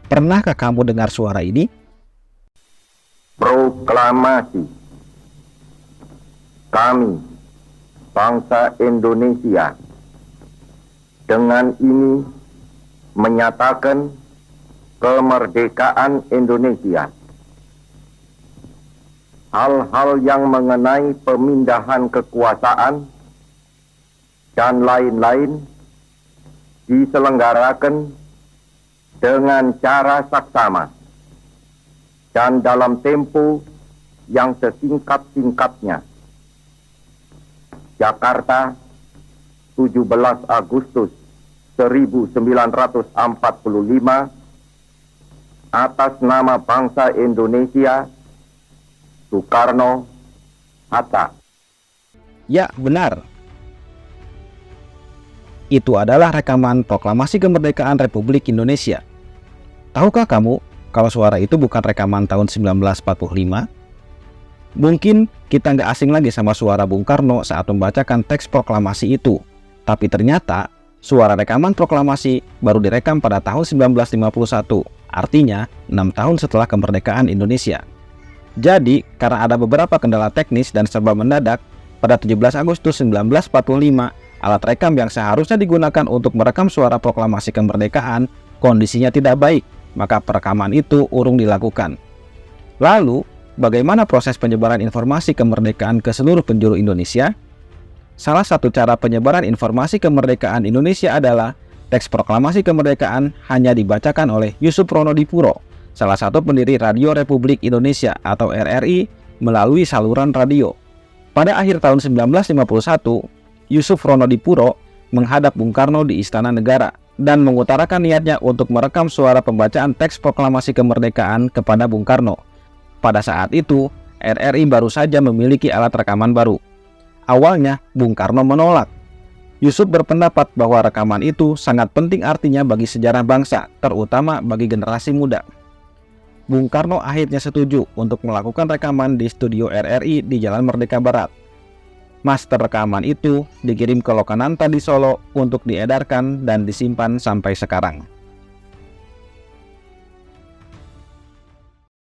Pernahkah kamu dengar suara ini? Proklamasi. Kami, bangsa Indonesia, dengan ini menyatakan kemerdekaan Indonesia. Hal-hal yang mengenai pemindahan kekuasaan dan lain-lain diselenggarakan dengan cara saksama dan dalam tempo yang sesingkat-singkatnya. Jakarta, 17 Agustus 1945, atas nama bangsa Indonesia, Soekarno, Hatta. Ya, benar. Itu adalah rekaman Proklamasi Kemerdekaan Republik Indonesia. Tahukah kamu kalau suara itu bukan rekaman tahun 1945? Mungkin kita nggak asing lagi sama suara Bung Karno saat membacakan teks proklamasi itu. Tapi ternyata suara rekaman proklamasi baru direkam pada tahun 1951, artinya 6 tahun setelah kemerdekaan Indonesia. Jadi, karena ada beberapa kendala teknis dan serba mendadak, pada 17 Agustus 1945, alat rekam yang seharusnya digunakan untuk merekam suara proklamasi kemerdekaan kondisinya tidak baik, maka perekaman itu urung dilakukan. Lalu, bagaimana proses penyebaran informasi kemerdekaan ke seluruh penjuru Indonesia? Salah satu cara penyebaran informasi kemerdekaan Indonesia adalah teks proklamasi kemerdekaan hanya dibacakan oleh Yusuf Ronodipuro, salah satu pendiri Radio Republik Indonesia atau RRI, melalui saluran radio. Pada akhir tahun 1951, Yusuf Ronodipuro menghadap Bung Karno di Istana Negara dan mengutarakan niatnya untuk merekam suara pembacaan teks proklamasi kemerdekaan kepada Bung Karno. Pada saat itu, RRI baru saja memiliki alat rekaman baru. Awalnya, Bung Karno menolak. Yusuf berpendapat bahwa rekaman itu sangat penting artinya bagi sejarah bangsa, terutama bagi generasi muda. Bung Karno akhirnya setuju untuk melakukan rekaman di studio RRI di Jalan Merdeka Barat. Master rekaman itu dikirim ke Lokananta di Solo untuk diedarkan dan disimpan sampai sekarang.